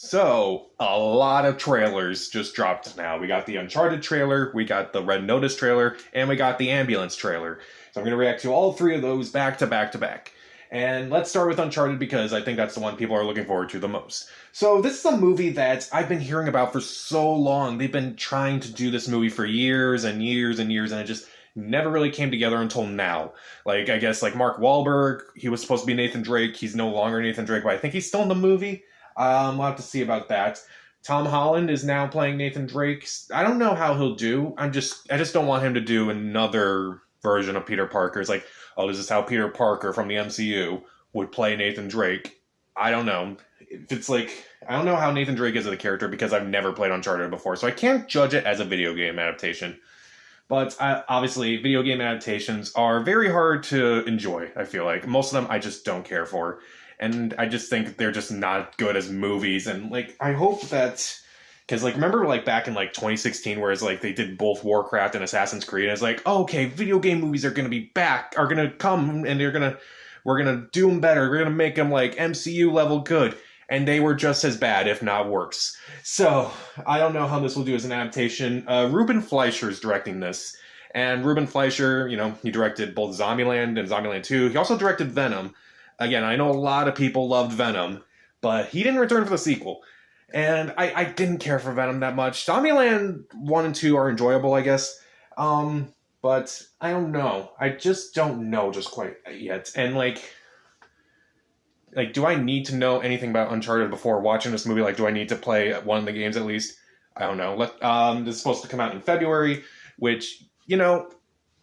So, a lot of trailers just dropped now. We got the Uncharted trailer, we got the Red Notice trailer, and we got the Ambulance trailer. So I'm going to react to all three of those back to back to back. And let's start with Uncharted because I think that's the one people are looking forward to the most. So this is a movie that I've been hearing about for so long. They've been trying to do this movie for years and years and years, and it just never really came together until now. Like, I guess, like Mark Wahlberg, he was supposed to be Nathan Drake. He's no longer Nathan Drake, but I think he's still in the movie. We'll have to see about that. Tom Holland is now playing Nathan Drake. I don't know how he'll do. I just don't want him to do another version of Peter Parker. It's like, oh, this is how Peter Parker from the MCU would play Nathan Drake. I don't know. It's like, I don't know how Nathan Drake is as a character because I've never played Uncharted before, so I can't judge it as a video game adaptation. But obviously, video game adaptations are very hard to enjoy, I feel like. Most of them I just don't care for. And I just think they're just not good as movies. And, like, I hope that... Because, like, remember, like, back in, like, 2016, where it's, like, they did both Warcraft and Assassin's Creed, and it's like, oh, okay, video game movies are gonna be back, are gonna come, and we're gonna do them better, we're gonna make them, like, MCU level good. And they were just as bad, if not worse. So, I don't know how this will do as an adaptation. Ruben Fleischer's directing this. And Ruben Fleischer, you know, he directed both Zombieland and Zombieland 2. He also directed Venom. Again, I know a lot of people loved Venom, but he didn't return for the sequel. And I didn't care for Venom that much. Zombieland 1 and 2 are enjoyable, I guess. But I don't know. I just don't know just quite yet. And, like, do I need to know anything about Uncharted before watching this movie? Like, do I need to play one of the games at least? I don't know. This is supposed to come out in February, which, you know,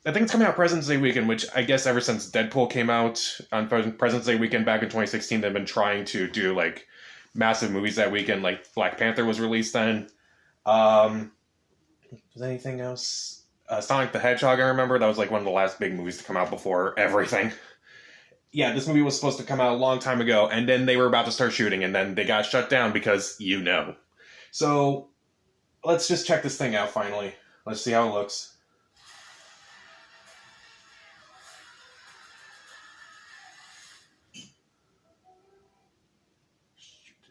I think it's coming out President's Day weekend, which I guess ever since Deadpool came out on President's Day weekend back in 2016, they've been trying to do, like, massive movies that weekend. Like, Black Panther was released then. Was anything else? Sonic the Hedgehog, I remember. That was, like, one of the last big movies to come out before everything. Yeah, this movie was supposed to come out a long time ago, and then they were about to start shooting, and then they got shut down because, you know. So, let's just check this thing out, finally. Let's see how it looks.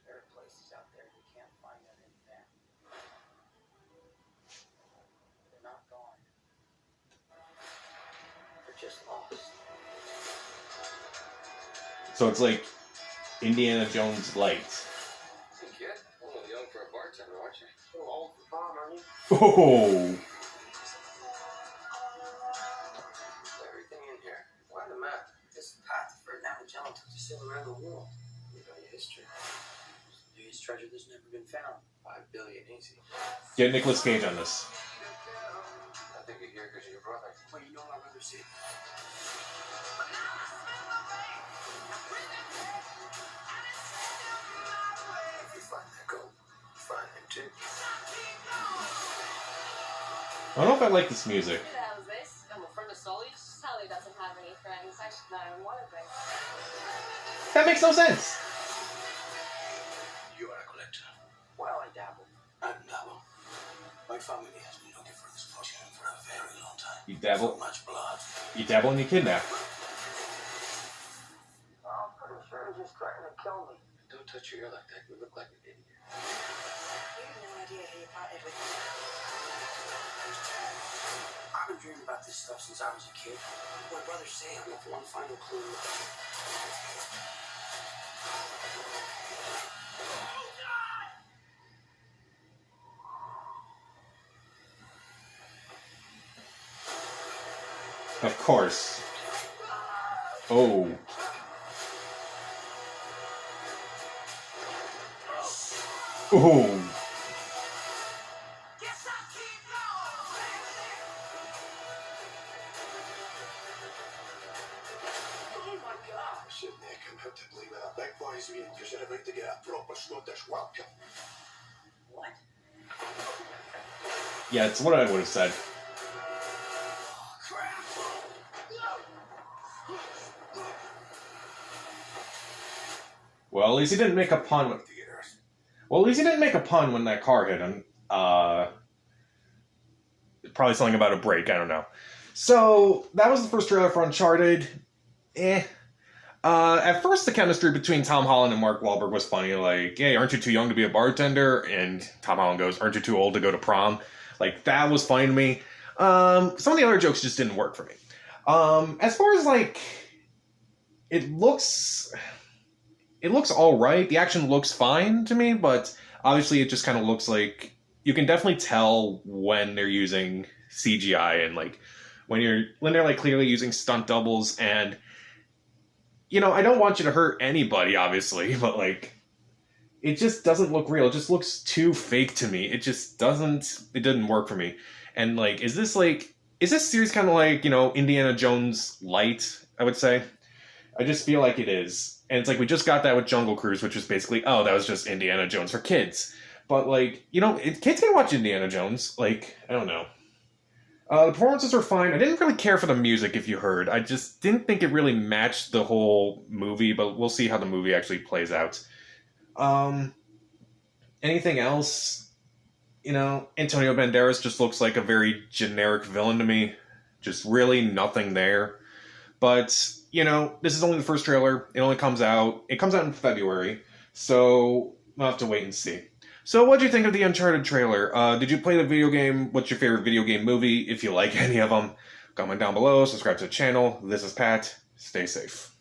There are places out there you can't find that in there. They're not gone. They're just lost. So it's like Indiana Jones light. Hey kid, a little young for a bartender, aren't you? A little old for prom, aren't you? Oh! Everything in here. Why the map? This path for Indiana Jones to sail around the world. You got your history. It's the biggest treasure that's never been found. 5 billion easy. Get Nicolas Cage on this. I think you're here because of your brother. Well, you know my brother said. If you find that gold, find him too. I don't know if I like this music. Who the hell is this? I'm a friend of Sully's. Sully doesn't have any friends. I should not even one of them. That makes no sense. You are a collector. Well, I dabble. I'm Double. My family has been looking for this potion for a very long time. You dabble. So much blood. You dabble and you kidnap. I'm pretty sure he's just trying to kill me. Don't touch your ear like that. You look like an idiot. You have no idea who you partnered with. I've been dreaming about this stuff since I was a kid. My brother Sam left one final clue. Of course. Oh. Oh. Sitting there comfortably with a big boy's ear because you're about to get a proper Scottish welcome. What? Yeah, it's what I would have said. Oh, crap! Well, at least he didn't make a pun with... Well, at least he didn't make a pun when that car hit him. Probably something about a break, I don't know. So, that was the first trailer for Uncharted. At first, the chemistry between Tom Holland and Mark Wahlberg was funny. Like, hey, aren't you too young to be a bartender? And Tom Holland goes, aren't you too old to go to prom? Like, that was funny to me. Some of the other jokes just didn't work for me. As far as, like, it looks all right. The action looks fine to me, but obviously it just kind of looks like you can definitely tell when they're using CGI and like when they're like clearly using stunt doubles. And you know, I don't want you to hurt anybody, obviously, but like it just doesn't look real. It just looks too fake to me. It didn't work for me. And like, is this series kind of like, you know, Indiana Jones light, I would say? I just feel like it is. And it's like, we just got that with Jungle Cruise, which was basically, oh, that was just Indiana Jones for kids. But like, you know, kids can watch Indiana Jones. Like, I don't know. The performances were fine. I didn't really care for the music, if you heard. I just didn't think it really matched the whole movie, but we'll see how the movie actually plays out. Anything else? You know, Antonio Banderas just looks like a very generic villain to me. Just really nothing there. But, you know, this is only the first trailer. It comes out in February. So we'll have to wait and see. So what do you think of the Uncharted trailer? Did you play the video game? What's your favorite video game movie? If you like any of them, comment down below. Subscribe to the channel. This is Pat. Stay safe.